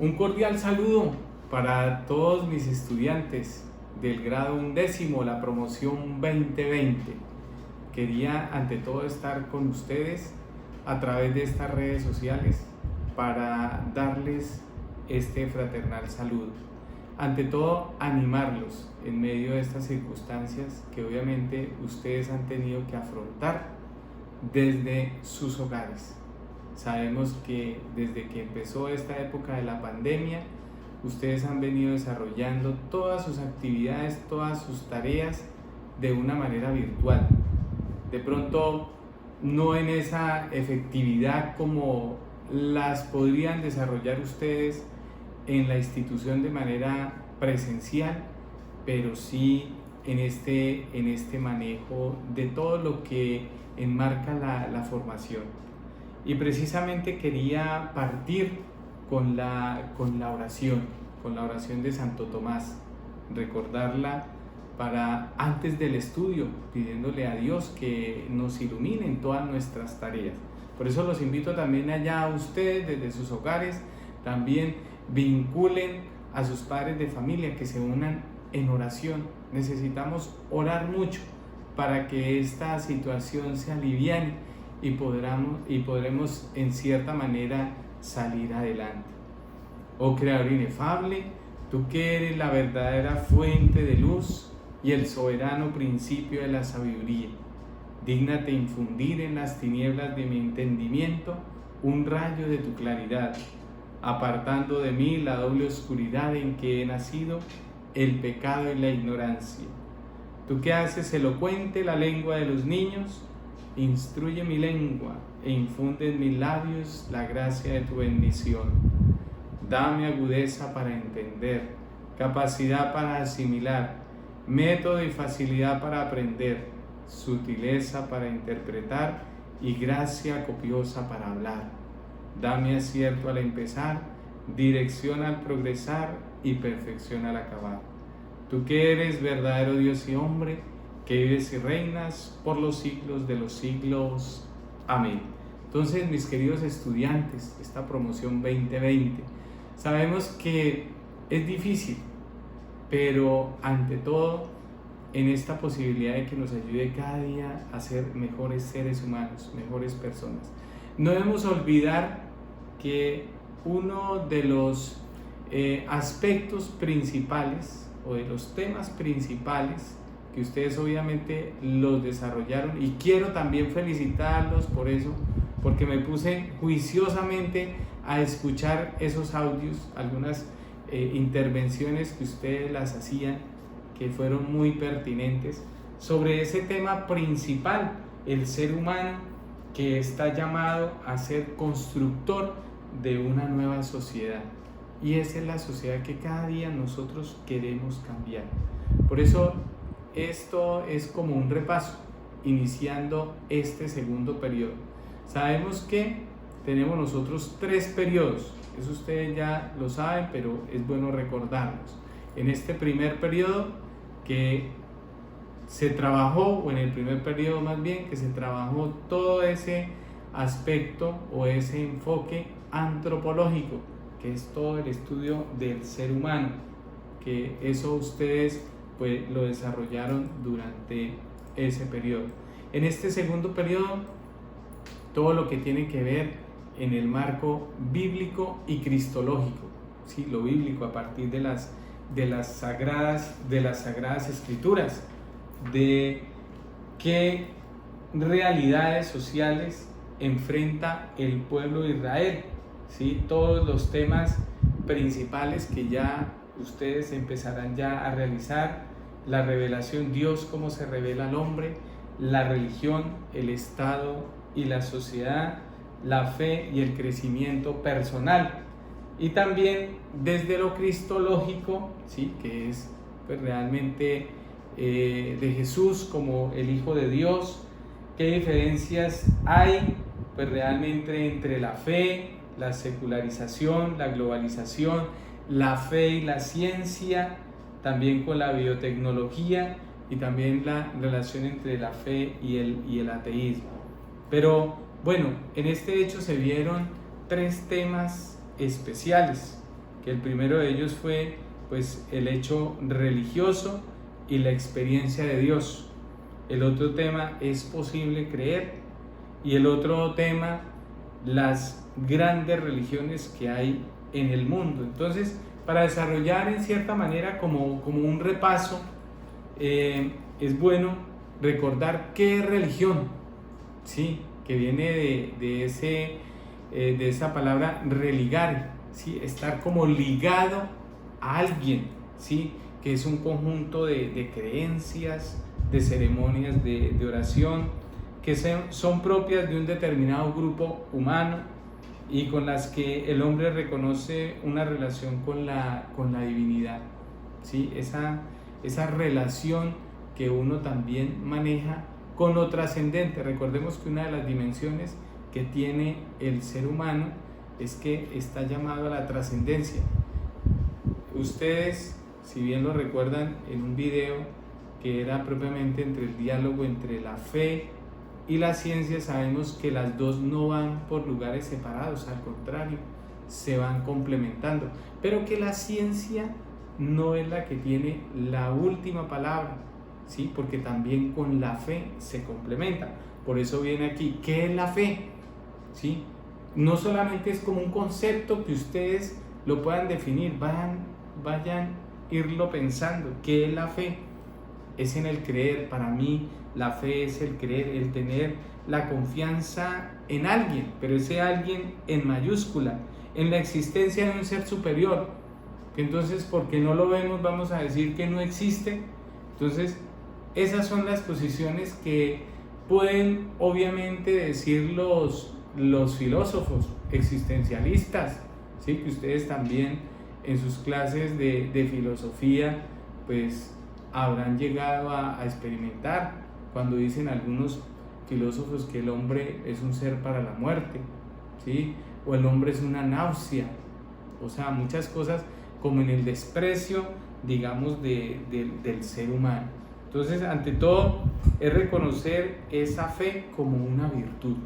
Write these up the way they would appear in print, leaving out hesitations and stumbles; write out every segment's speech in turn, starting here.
Un cordial saludo para todos mis estudiantes del grado 11, la promoción 2020. Quería ante todo estar con ustedes a través de estas redes sociales para darles este fraternal saludo. Ante todo, animarlos en medio de estas circunstancias que obviamente ustedes han tenido que afrontar desde sus hogares. Sabemos que desde que empezó esta época de la pandemia, ustedes han venido desarrollando todas sus actividades, todas sus tareas de una manera virtual. De pronto, no en esa efectividad como las podrían desarrollar ustedes en la institución de manera presencial, pero sí en este manejo de todo lo que enmarca la formación. Y precisamente quería partir con la oración de Santo Tomás, recordarla para antes del estudio, pidiéndole a Dios que nos ilumine en todas nuestras tareas. Por eso los invito también allá a ustedes desde sus hogares, también vinculen a sus padres de familia que se unan en oración. Necesitamos orar mucho para que esta situación se aliviane y podremos en cierta manera salir adelante. Oh Creador inefable, tú que eres la verdadera fuente de luz y el soberano principio de la sabiduría, dígnate infundir en las tinieblas de mi entendimiento un rayo de tu claridad, apartando de mí la doble oscuridad en que he nacido, el pecado y la ignorancia. Tú que haces elocuente la lengua de los niños, instruye mi lengua e infunde en mis labios la gracia de tu bendición. Dame agudeza para entender, capacidad para asimilar, método y facilidad para aprender, sutileza para interpretar y gracia copiosa para hablar. Dame acierto al empezar, dirección al progresar y perfección al acabar. Tú que eres verdadero Dios y hombre, que vives y reinas por los siglos de los siglos. Amén. Entonces, mis queridos estudiantes de esta promoción 2020, sabemos que es difícil, pero ante todo, en esta posibilidad de que nos ayude cada día a ser mejores seres humanos, mejores personas. No debemos olvidar que uno de los aspectos principales o de los temas principales que ustedes obviamente los desarrollaron, y quiero también felicitarlos por eso, porque me puse juiciosamente a escuchar esos audios, algunas intervenciones que ustedes las hacían, que fueron muy pertinentes, sobre ese tema principal, el ser humano que está llamado a ser constructor de una nueva sociedad, y esa es la sociedad que cada día nosotros queremos cambiar. Por eso esto es como un repaso, iniciando este segundo periodo. Sabemos que tenemos nosotros 3 periodos, eso ustedes ya lo saben, pero es bueno recordarlos. En este primer periodo que se trabajó, o en el primer periodo más bien, que se trabajó todo ese aspecto o ese enfoque antropológico, que es todo el estudio del ser humano, que eso ustedes pues lo desarrollaron durante ese periodo. En este segundo periodo, todo lo que tiene que ver en el marco bíblico y cristológico, ¿sí? Lo bíblico a partir de las sagradas escrituras, de qué realidades sociales enfrenta el pueblo de Israel, ¿sí? Todos los temas principales que ya ustedes empezarán ya a realizar: la revelación, Dios cómo se revela al hombre, la religión, el Estado y la sociedad, la fe y el crecimiento personal, y también desde lo cristológico, ¿sí? Que es pues realmente de Jesús como el Hijo de Dios, qué diferencias hay pues realmente entre la fe, la secularización, la globalización, la fe y la ciencia, también con la biotecnología y también la relación entre la fe y el ateísmo. Pero bueno, en este hecho se vieron 3 temas especiales que el primero de ellos fue pues el hecho religioso y la experiencia de Dios. El otro tema, ¿es posible creer? Y el otro tema, las grandes religiones que hay en el mundo. Entonces, para desarrollar en cierta manera como un repaso, es bueno recordar qué es religión, ¿sí? Que viene de esa palabra religar, ¿sí? Estar como ligado a alguien, ¿sí? Que es un conjunto de creencias, de ceremonias de oración, que son propias de un determinado grupo humano y con las que el hombre reconoce una relación con la divinidad, ¿sí? Esa relación que uno también maneja con lo trascendente. Recordemos que una de las dimensiones que tiene el ser humano es que está llamado a la trascendencia. Ustedes, si bien lo recuerdan en un video que era propiamente entre el diálogo entre la fe y la ciencia, sabemos que las dos no van por lugares separados, al contrario, se van complementando, pero que la ciencia no es la que tiene la última palabra, ¿sí? Porque también con la fe se complementa. Por eso viene aquí, ¿qué es la fe? ¿Sí? No solamente es como un concepto que ustedes lo puedan definir, vayan irlo pensando. ¿Qué es la fe? Es en el creer. Para mí la fe es el creer, el tener la confianza en alguien, pero ese alguien en mayúscula, en la existencia de un ser superior. Entonces, porque no lo vemos, vamos a decir que no existe. Entonces, esas son las posiciones que pueden obviamente decir los filósofos existencialistas, ¿sí? Que ustedes también en sus clases de filosofía pues habrán llegado a experimentar cuando dicen algunos filósofos que el hombre es un ser para la muerte, ¿sí? O el hombre es una náusea, o sea, muchas cosas como en el desprecio, digamos, del ser humano. Entonces, ante todo, es reconocer esa fe como una virtud,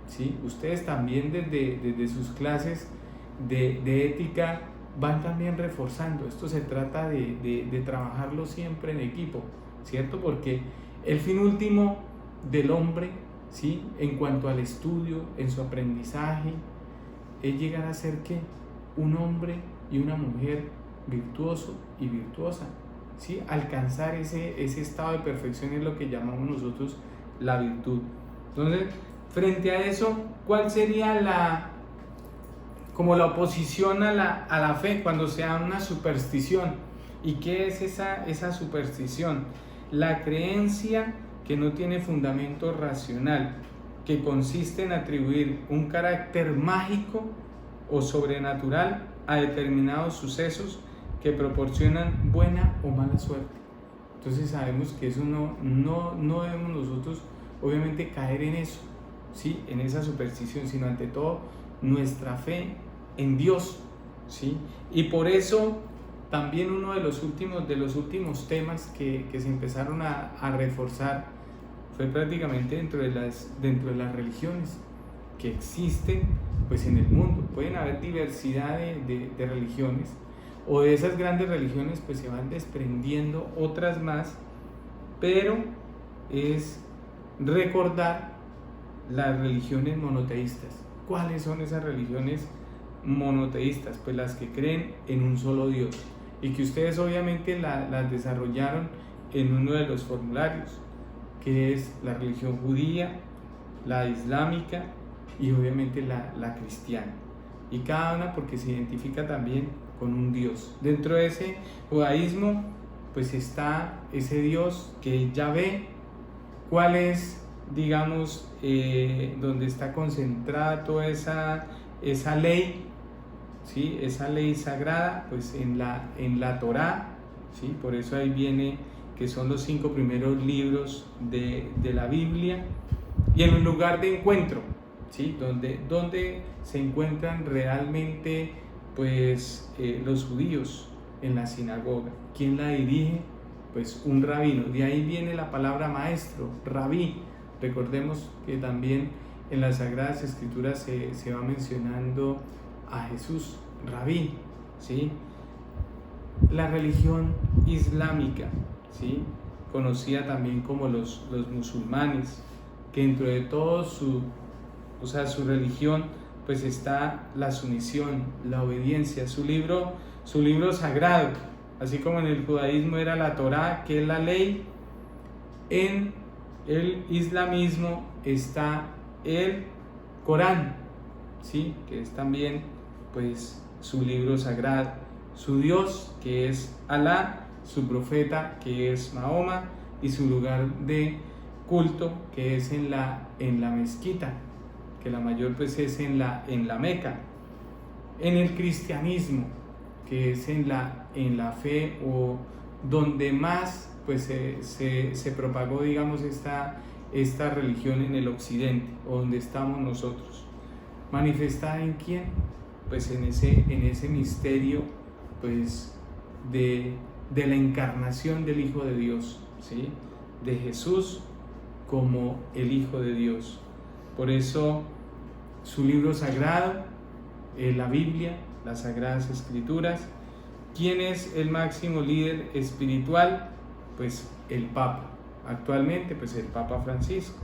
¿sí? Ustedes también desde sus clases de ética van también reforzando. Esto se trata de trabajarlo siempre en equipo, ¿cierto? Porque el fin último del hombre, ¿sí? En cuanto al estudio, en su aprendizaje, es llegar a ser ¿qué? Un hombre y una mujer virtuoso y virtuosa, ¿sí? Alcanzar ese estado de perfección es lo que llamamos nosotros la virtud. Entonces, frente a eso, ¿cuál sería como la oposición a la fe cuando sea una superstición? ¿Y qué es esa superstición? La creencia que no tiene fundamento racional, que consiste en atribuir un carácter mágico o sobrenatural a determinados sucesos que proporcionan buena o mala suerte. Entonces sabemos que eso no debemos nosotros obviamente caer en eso, ¿sí? En esa superstición, sino ante todo nuestra fe en Dios, ¿sí? Y por eso también uno de los últimos temas que se empezaron a reforzar fue prácticamente dentro de las religiones que existen pues en el mundo. Pueden haber diversidad de religiones, o de esas grandes religiones pues se van desprendiendo otras más, pero es recordar las religiones monoteístas. ¿Cuáles son esas religiones monoteístas? Pues las que creen en un solo Dios, y que ustedes obviamente las desarrollaron en uno de los formularios, que es la religión judía, la islámica y obviamente la cristiana, y cada una porque se identifica también con un Dios. Dentro de ese judaísmo pues está ese Dios que es Yahvé. ¿Cuál es, digamos, donde está concentrada toda esa ley, ¿sí? Esa ley sagrada? Pues en la Torá, ¿sí? Por eso ahí viene que son los 5 primeros libros de la Biblia, y en un lugar de encuentro, ¿sí? Donde se encuentran realmente pues los judíos, en la sinagoga. ¿Quién la dirige? Pues un rabino. De ahí viene la palabra maestro, rabí. Recordemos que también en las Sagradas Escrituras se va mencionando a Jesús, rabí, ¿sí? La religión islámica, ¿sí? Conocida también como los musulmanes, que dentro de todo su religión, pues está la sumisión, la obediencia, su libro sagrado, así como en el judaísmo era la Torá, que es la ley. En el islamismo está el Corán, ¿sí? Que es también pues su libro sagrado, su Dios, que es Alá, su profeta, que es Mahoma, y su lugar de culto, que es en la mezquita, que la mayor pues es en la Meca. En el cristianismo, que es en la fe, o donde más pues se propagó, digamos, esta religión en el occidente, o donde estamos nosotros. ¿Manifestada en quién? Pues en ese misterio pues de la encarnación del Hijo de Dios, ¿sí? De Jesús como el Hijo de Dios. Por eso su libro sagrado, la Biblia, las Sagradas Escrituras. ¿Quién es el máximo líder espiritual? Pues el Papa. Actualmente, pues el Papa Francisco,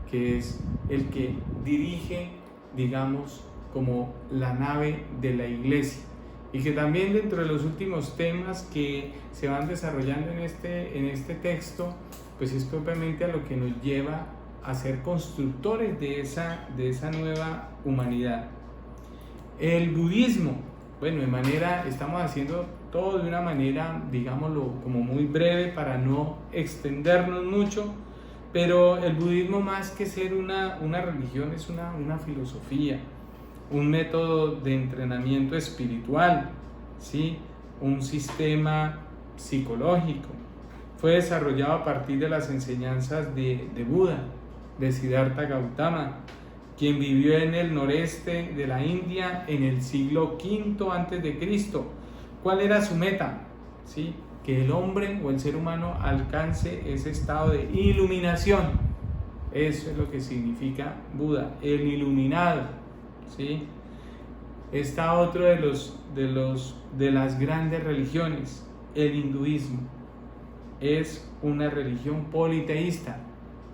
que es el que dirige, digamos, como la nave de la Iglesia, y que también dentro de los últimos temas que se van desarrollando en este texto, pues es propiamente a lo que nos lleva a ser constructores de esa nueva humanidad. El budismo, bueno, estamos haciendo todo de una manera, digámoslo, como muy breve para no extendernos mucho, pero el budismo, más que ser una religión, es una filosofía, un método de entrenamiento espiritual, ¿sí? Un sistema psicológico. Fue desarrollado a partir de las enseñanzas de Buda, de Siddhartha Gautama, quien vivió en el noreste de la India en el siglo V a.C. ¿Cuál era su meta? ¿Sí? Que el hombre o el ser humano alcance ese estado de iluminación. Eso es lo que significa Buda, el iluminado, ¿sí? Está otro de las grandes religiones, el hinduismo. Es una religión politeísta.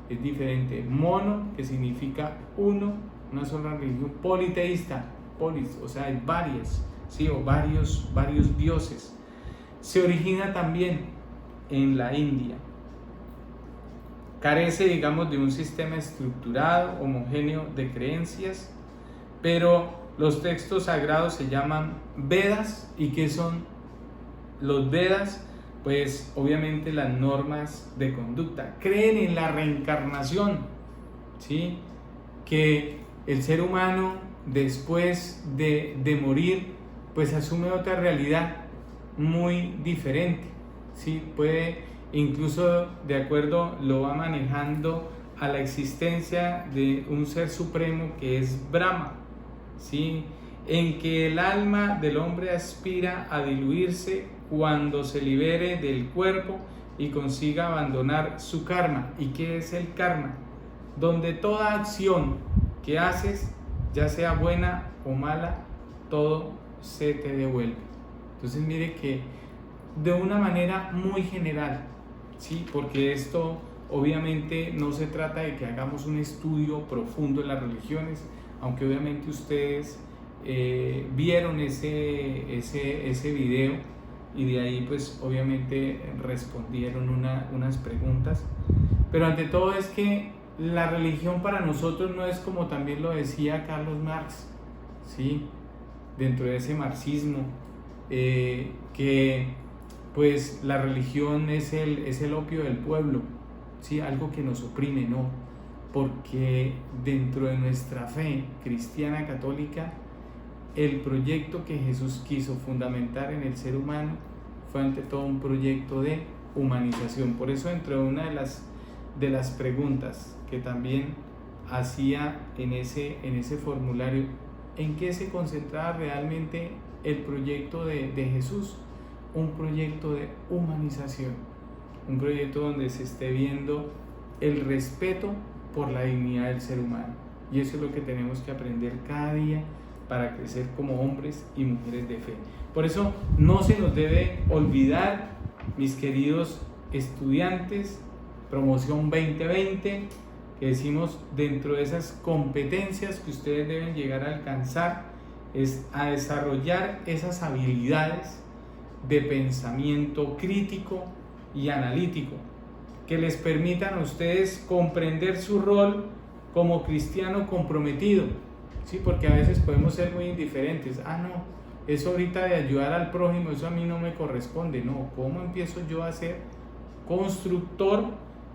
Es diferente. Mono, que significa uno, una sola religión. Politeísta, polis, o sea, hay varias, ¿sí? O varios dioses. Se origina también en la India. Carece, digamos, de un sistema estructurado, homogéneo de creencias, pero los textos sagrados se llaman Vedas. ¿Y qué son los Vedas? Pues obviamente las normas de conducta. Creen en la reencarnación, ¿sí? Que el ser humano, después de morir, pues asume otra realidad muy diferente, ¿sí? Puede, incluso de acuerdo, lo va manejando a la existencia de un ser supremo que es Brahma, ¿sí? En que el alma del hombre aspira a diluirse cuando se libere del cuerpo y consiga abandonar su karma. ¿Y qué es el karma? Donde toda acción que haces, ya sea buena o mala, todo se te devuelve. Entonces mire que de una manera muy general, ¿sí? Porque esto obviamente no se trata de que hagamos un estudio profundo de las religiones, aunque obviamente ustedes vieron ese video, y de ahí pues obviamente respondieron unas preguntas, pero ante todo es que la religión para nosotros no es como también lo decía Carlos Marx, ¿sí? Dentro de ese marxismo, que pues la religión es el opio del pueblo, ¿sí? Algo que nos oprime, no, porque dentro de nuestra fe cristiana católica, el proyecto que Jesús quiso fundamentar en el ser humano fue ante todo un proyecto de humanización. Por eso, dentro de una de las preguntas que también hacía en ese formulario, ¿en qué se concentraba realmente el proyecto de Jesús? Un proyecto de humanización, un proyecto donde se esté viendo el respeto por la dignidad del ser humano. Y eso es lo que tenemos que aprender cada día para crecer como hombres y mujeres de fe. Por eso no se nos debe olvidar, mis queridos estudiantes, promoción 2020, que decimos dentro de esas competencias que ustedes deben llegar a alcanzar, es a desarrollar esas habilidades de pensamiento crítico y analítico que les permitan a ustedes comprender su rol como cristiano comprometido, ¿sí? Porque a veces podemos ser muy indiferentes. No, eso ahorita de ayudar al prójimo, eso a mí no me corresponde. No, ¿cómo empiezo yo a ser constructor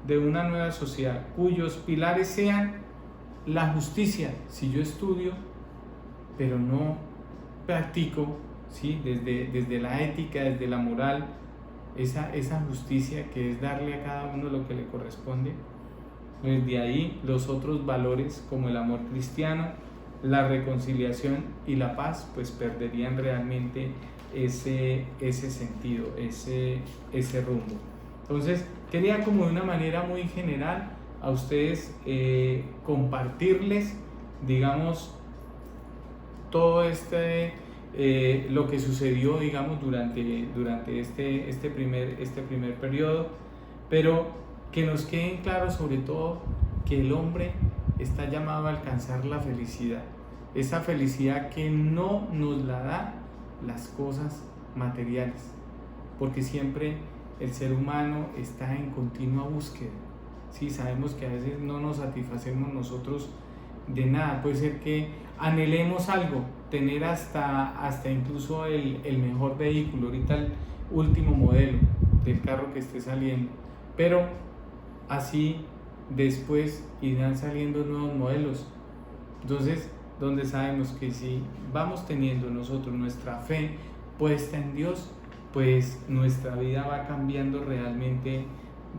de una nueva sociedad cuyos pilares sean la justicia? Si yo estudio pero no practico, ¿sí? Desde la ética, desde la moral, esa justicia que es darle a cada uno lo que le corresponde, pues de ahí los otros valores como el amor cristiano, la reconciliación y la paz, pues perderían realmente ese sentido, ese rumbo. Entonces quería como de una manera muy general a ustedes compartirles, digamos, todo lo que sucedió, digamos, durante este primer periodo, pero que nos queden claros sobre todo que el hombre está llamado a alcanzar la felicidad, esa felicidad que no nos la da las cosas materiales, porque siempre el ser humano está en continua búsqueda. Sí, sabemos que a veces no nos satisfacemos nosotros de nada. Puede ser que anhelemos algo, tener hasta incluso el mejor vehículo, ahorita el último modelo del carro que esté saliendo, pero así después irán saliendo nuevos modelos. Entonces, donde sabemos que si vamos teniendo nosotros nuestra fe puesta en Dios, pues nuestra vida va cambiando realmente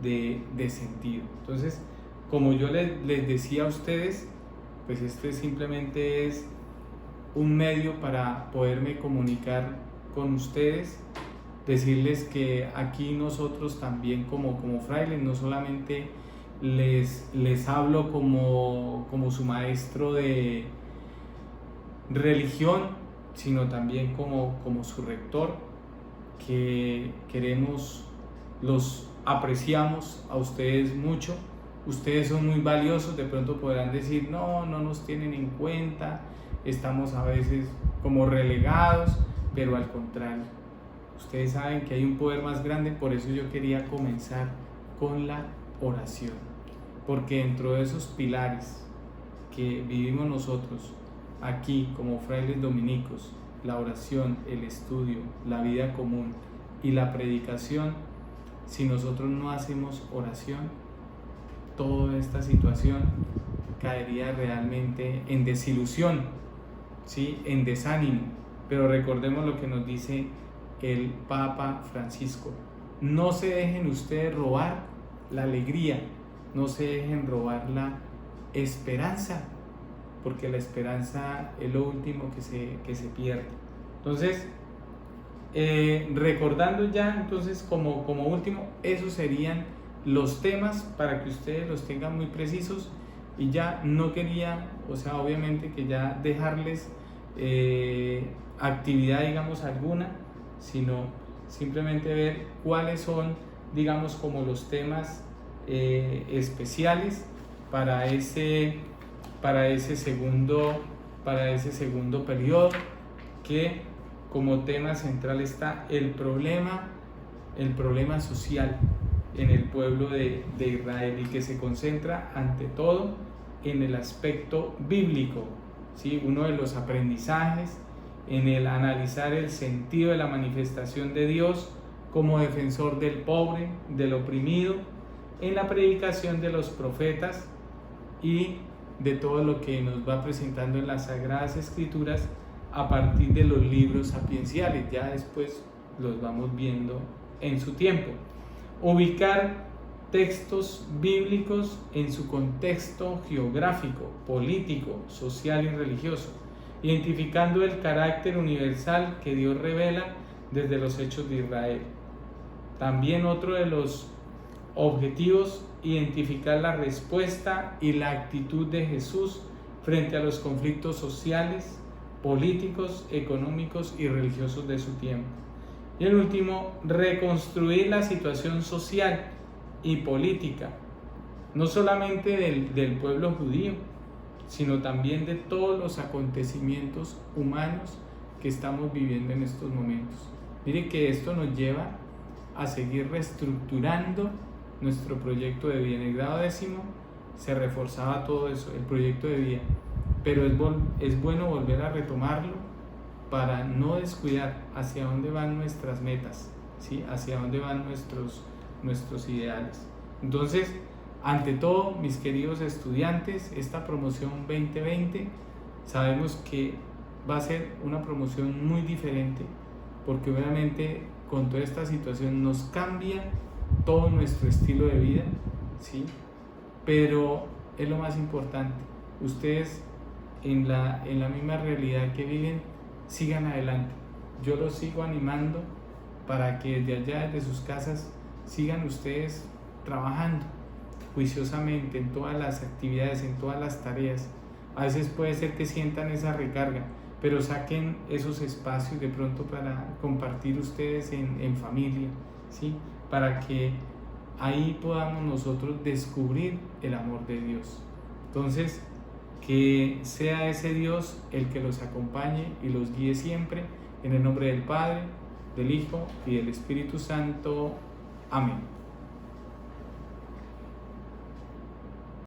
de sentido. Entonces, como yo les decía a ustedes, pues este simplemente es un medio para poderme comunicar con ustedes, decirles que aquí nosotros también como frailes, no solamente les hablo como su maestro de religión, sino también como su rector, que los apreciamos a ustedes mucho. Ustedes son muy valiosos. De pronto podrán decir, no nos tienen en cuenta, estamos a veces como relegados, pero al contrario, ustedes saben que hay un poder más grande. Por eso yo quería comenzar con la oración, porque dentro de esos pilares que vivimos nosotros aquí como frailes dominicos, la oración, el estudio, la vida común y la predicación, si nosotros no hacemos oración, toda esta situación caería realmente en desilusión, ¿sí? En desánimo. Pero recordemos lo que nos dice el Papa Francisco: no se dejen ustedes robar la alegría, no se dejen robar la esperanza, porque la esperanza es lo último que se pierde. Entonces, recordando ya, entonces como último, esos serían los temas para que ustedes los tengan muy precisos. Y ya no quería, obviamente que ya dejarles actividad, digamos, alguna, sino simplemente ver cuáles son, digamos, como los temas especiales para ese segundo periodo, que como tema central está el problema social en el pueblo de Israel, y que se concentra ante todo en el aspecto bíblico, ¿sí? Uno de los aprendizajes en el analizar el sentido de la manifestación de Dios como defensor del pobre, del oprimido, en la predicación de los profetas y de todo lo que nos va presentando en las Sagradas Escrituras a partir de los libros sapienciales. Ya después los vamos viendo en su tiempo. Ubicar textos bíblicos en su contexto geográfico, político, social y religioso, identificando el carácter universal que Dios revela desde los hechos de Israel. También otro de los objetivos: identificar la respuesta y la actitud de Jesús frente a los conflictos sociales políticos, económicos y religiosos de su tiempo. Y el último, reconstruir la situación social y política, no solamente del pueblo judío, sino también de todos los acontecimientos humanos que estamos viviendo en estos momentos. Mire que esto nos lleva a seguir reestructurando nuestro proyecto de vida. En el grado 10 se reforzaba todo eso, el proyecto de vida, pero es bueno volver a retomarlo para no descuidar hacia dónde van nuestras metas, ¿sí? Hacia dónde van nuestros ideales. Entonces, ante todo, mis queridos estudiantes, esta promoción 2020 sabemos que va a ser una promoción muy diferente, porque obviamente con toda esta situación nos cambia todo nuestro estilo de vida, ¿sí? Pero es lo más importante, ustedes en la misma realidad que viven, sigan adelante. Yo los sigo animando para que desde allá, desde sus casas, sigan ustedes trabajando juiciosamente en todas las actividades, en todas las tareas. A veces puede ser que sientan esa recarga, pero saquen esos espacios de pronto para compartir ustedes en familia, ¿sí? Para que ahí podamos nosotros descubrir el amor de Dios. Entonces, que sea ese Dios el que los acompañe y los guíe siempre, en el nombre del Padre, del Hijo y del Espíritu Santo. Amén.